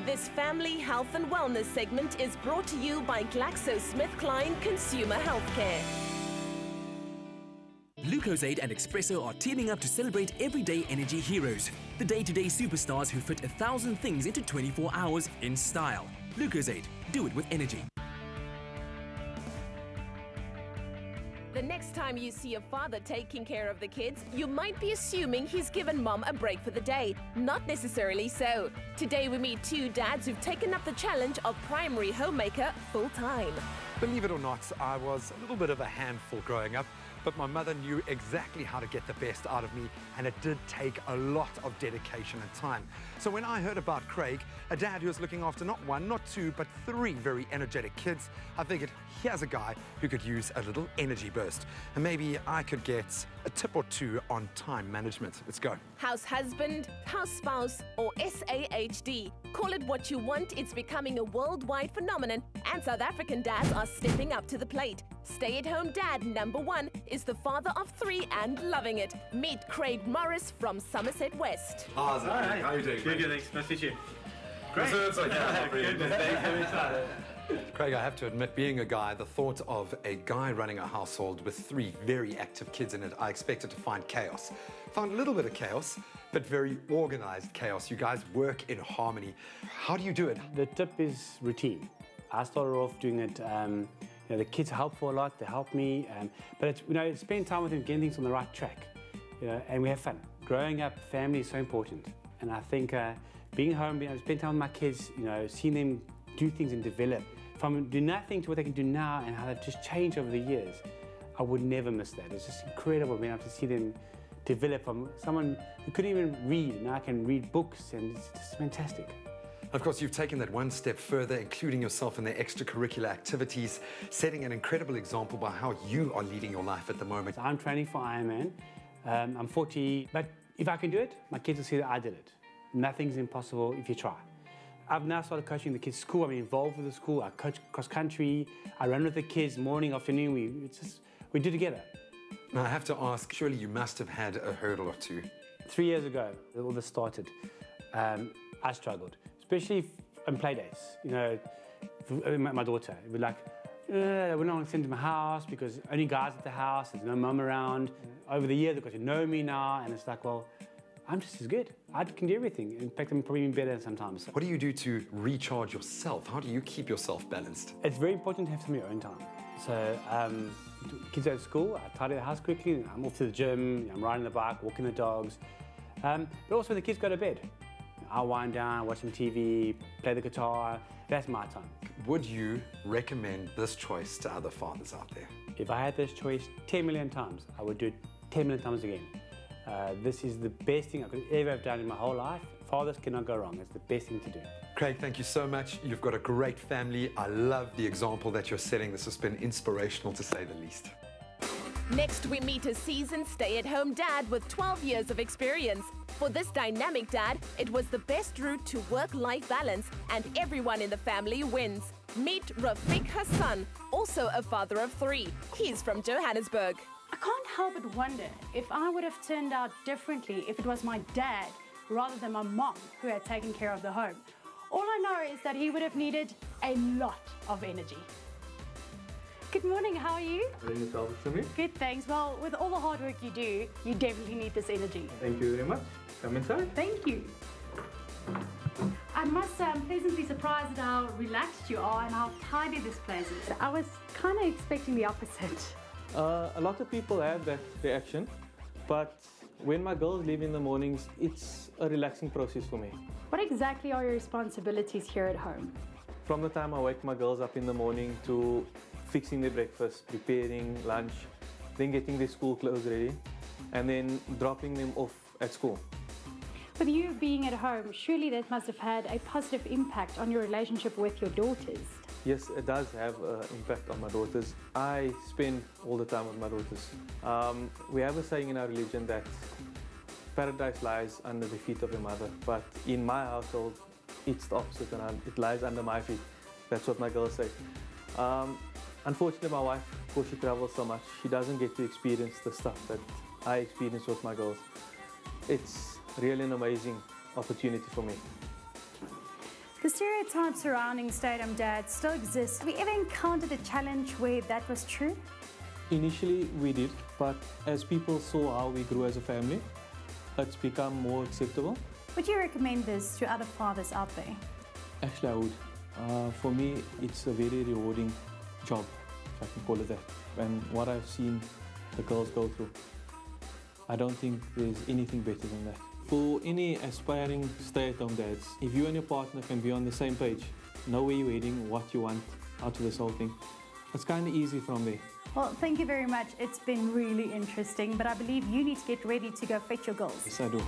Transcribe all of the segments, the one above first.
This family health and wellness segment is brought to you by GlaxoSmithKline Consumer Healthcare. Lucozade and Espresso are teaming up to celebrate everyday energy heroes, the day-to-day superstars who fit 1,000 things into 24 hours in style. Lucozade, do it with energy. The next time you see a father taking care of the kids, you might be assuming he's given mom a break for the day. Not necessarily so. Today we meet two dads who've taken up the challenge of primary homemaker full-time. Believe it or not, I was a little bit of a handful growing up, but my mother knew exactly how to get the best out of me, and it did take a lot of dedication and time. So when I heard about Craig, a dad who was looking after not one, not two, but 3 very energetic kids, I figured here's a guy who could use a little energy burst. And maybe I could get a tip or two on time management. Let's go. House husband, house spouse, or SAHD. Call it what you want, it's becoming a worldwide phenomenon, and South African dads are stepping up to the plate. Stay-at-home dad #1 is the father of 3 and loving it. Meet Craig Morris from Somerset West. How's it? Hi. How are you doing? Good, thanks. Nice to meet you. Great. Goodness, thanks. I'm excited. Craig, I have to admit, being a guy, the thought of a guy running a household with 3 very active kids in it, I expected to find chaos. Found a little bit of chaos, but very organized chaos. You guys work in harmony. How do you do it? The tip is routine. I started off doing it, the kids help for a lot, they help me, but it's, spend time with them, getting things on the right track, and we have fun. Growing up, family is so important, and I think being home, spend time with my kids, seeing them do things and develop, from do nothing to what they can do now and how they've just changed over the years, I would never miss that. It's just incredible being able to see them develop from someone who couldn't even read, now can read books, and it's just fantastic. Of course, you've taken that one step further, including yourself in their extracurricular activities, setting an incredible example by how you are leading your life at the moment. I'm training for Ironman. I'm 40, but if I can do it, my kids will see that I did it. Nothing's impossible if you try. I've now started coaching the kids' school. I'm involved with the school. I coach cross country. I run with the kids morning, afternoon. We do together. Now, I have to ask, surely you must have had a hurdle or two. 3 years ago, all this started. I struggled, especially on play dates. My daughter, it would like, we're not going to send to my house because only guys at the house, there's no mum around. Over the years, they've got to know me now, and it's like, well, I'm just as good. I can do everything. In fact, I'm probably even better sometimes. What do you do to recharge yourself? How do you keep yourself balanced? It's very important to have some of your own time. So, kids are at school, I tidy the house quickly, I'm off to the gym, I'm riding the bike, walking the dogs. But also when the kids go to bed, I'll wind down, watch some TV, play the guitar. That's my time. Would you recommend this choice to other fathers out there? If I had this choice 10 million times, I would do it 10 million times again. This is the best thing I could ever have done in my whole life. Fathers cannot go wrong. It's the best thing to do. Craig, thank you so much. You've got a great family. I love the example that you're setting. This has been inspirational, to say the least. Next, we meet a seasoned stay-at-home dad with 12 years of experience. For this dynamic dad, it was the best route to work-life balance, and everyone in the family wins. Meet Rafiq Hassan, also a father of 3. He's from Johannesburg. I can't help but wonder if I would have turned out differently if it was my dad rather than my mom who had taken care of the home. All I know is that he would have needed a lot of energy. Good morning, how are you? Good, thanks. Well, with all the hard work you do, you definitely need this energy. Thank you very much. Come inside. Thank you. I must say I'm pleasantly surprised at how relaxed you are and how tidy this place is. I was kind of expecting the opposite. A lot of people have that reaction, but when my girls leave in the mornings, it's a relaxing process for me. What exactly are your responsibilities here at home? From the time I wake my girls up in the morning to fixing their breakfast, preparing lunch, then getting their school clothes ready, and then dropping them off at school. With you being at home, surely that must have had a positive impact on your relationship with your daughters. Yes, it does have an impact on my daughters. I spend all the time with my daughters. We have a saying in our religion that paradise lies under the feet of your mother, but in my household, it's the opposite, and it lies under my feet. That's what my girls say. Unfortunately, my wife, because she travels so much, she doesn't get to experience the stuff that I experience with my girls. It's really an amazing opportunity for me. The stereotypes surrounding stay-at-home dads still exist. Have you ever encountered a challenge where that was true? Initially, we did, but as people saw how we grew as a family, it's become more acceptable. Would you recommend this to other fathers out there? Actually, I would. For me, it's a very rewarding job, if I can call it that. And what I've seen the girls go through, I don't think there's anything better than that. For any aspiring stay-at-home dads, if you and your partner can be on the same page, know where you're heading, what you want out of this whole thing, it's kind of easy from there. Well, thank you very much. It's been really interesting, but I believe you need to get ready to go fetch your girls. Yes, I do.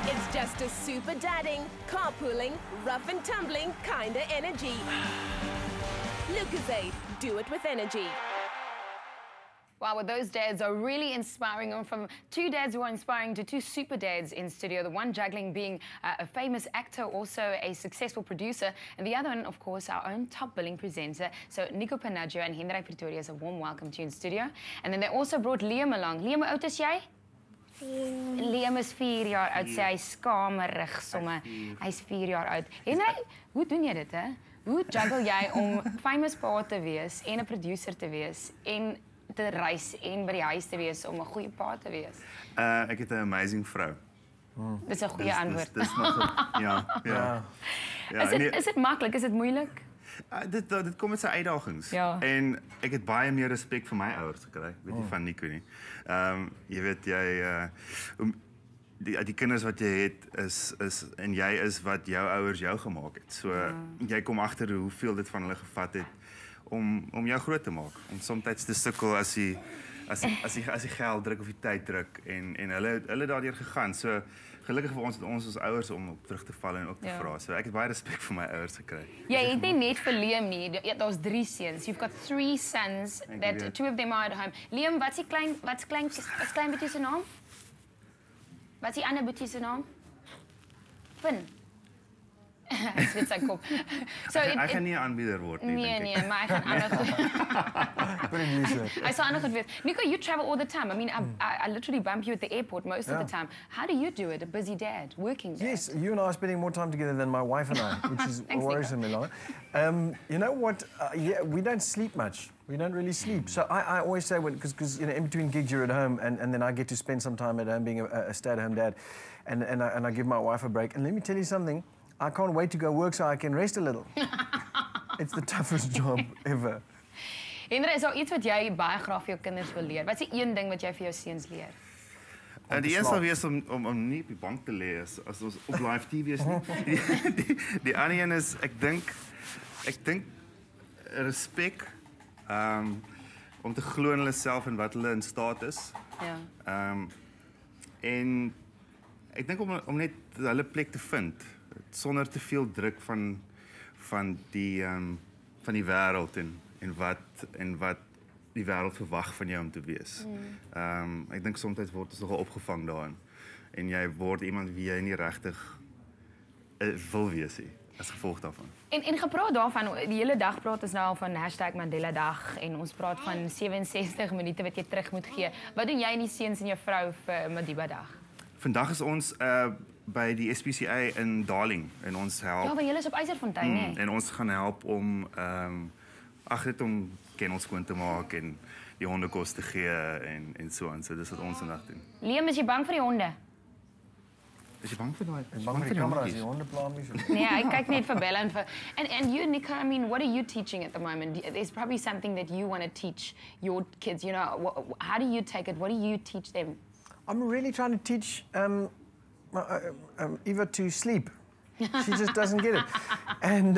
It's just a super dadding, carpooling, rough and tumbling kind of energy. Lucozade, do it with energy. Wow, well, those dads are really inspiring. From two dads who are inspiring to two super dads in studio. The one juggling being a famous actor, also a successful producer, and the other one, of course, our own top billing presenter. So Nico, Panagio and Henre Pretorius, a warm welcome to you in studio. And then they also brought Liam along. Liam, hoe oud is jy? Liam is 4 jaar oud. Sy is kamerig somme. Hy's 4 jaar oud. Henre, hoe doen jy dit, hè? Hoe juggle jy om famous pa te wees en 'n producer te wees en te reis en by die huis te wees om 'n goeie pa te wees? Ek het 'n amazing vrou. Dis 'n goeie antwoord. Dis nog ja. Is dit maklik? Is dit moeilik? Dit kom met sy uitdagings. Ja. En ek het baie meer respek vir my ouers gekry, weet jy, van Nico nie. Jy weet die kinders wat jy het is en jy is wat jou ouers jou gemaak het. So jy kom agter hoeveel dit van hulle gevat het om jou groot te maak. Om soms te sukkel as die geld druk of die tyd druk en hulle daardeur gegaan. So gelukkig vir ons het ons ouers om op terug te val en ook te vra. So ek het baie respek vir my ouers gekry. Jy het nie net vir Liam nie. Daar's 3 seuns. You've got 3 sons that 2 of them are at home. Liam, wat's klein boetie se naam? Wat's die ander boetie se naam? Finn. Hy swit sy kop. So Hy gaan nie 'n aanbieder word nie, dink ek. Nee, maar hy gaan ander goed. I sal ander goed weet. Nico, you travel all the time. I mean, I literally bump you at the airport most of the time. How do you do it, a busy dad, working dad? Yes, you and I are spending more time together than my wife and I, which is worrisomely long. You know what? Yeah, we don't sleep much. We don't really sleep. So I always say, because in between gigs you're at home, and then I get to spend some time at home being a stay-at-home dad, and I give my wife a break. And let me tell you something. I can't wait to go work so I can rest a little. It's the toughest job ever. Henre, is daar iets wat jy baie graag vir jou kinders wil leer? Wat is die een ding wat jy vir jou seuns leer? Die een sal wees om nie op die bank te lê as ons op live TV is nie. Die ander een is ek dink respek om te glo in hulle self en wat hulle in staat is. Ja. En ek dink om net hulle plek te vind sonder te veel druk van die wêreld en wat die wêreld verwag van jou om te wees. Ek dink soms word ons nogal opgevang daarin en jy word iemand wie jy nie regtig wil wees nie as gevolg daarvan. En gepraat daarvan, die hele dag praat ons nou van #Mandela dag en ons praat van 67 minute wat jy terug moet gee. Wat doen jy en die seuns en jou vrou vir Madiba dag? Vandag is ons by die SPCA in Darling en ons help. Ja, want julle is op Eiserfontein, hè? En ons gaan help om net om kennels skoon te maak en die honde kos te gee en so aan. So dis wat ons vandag doen. Liam, is jy bang vir die honde? Is jy bang vir daai? Bang vir die kameras, die honde pla my so. Nee, hy kyk net vir Bella en vir and you, Nico, I mean, what are you teaching at the moment? There's probably something that you want to teach your kids, you know, how do you take it? What do you teach them? I'm really trying to teach Eva to sleep. She just doesn't get it. And,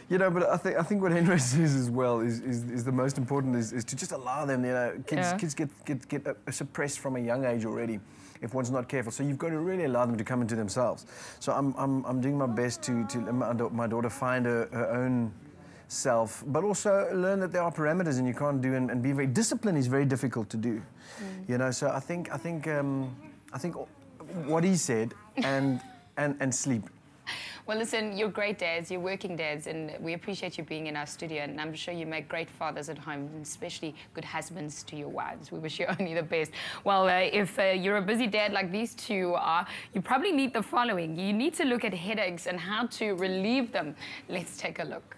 you know, but I think what Henre says as well is the most important is to just allow them, you know, kids get suppressed from a young age already if one's not careful. So you've got to really allow them to come into themselves. So I'm doing my best to let my daughter find her own self, but also learn that there are parameters and you can't do and be very disciplined is very difficult to do. You know, so I think what he said and sleep. Well, listen, you're great dads, you're working dads, and we appreciate you being in our studio, and I'm sure you make great fathers at home, and especially good husbands to your wives. We wish you only the best. Well, if you're a busy dad like these two are, you probably need the following. You need to look at headaches and how to relieve them. Let's take a look.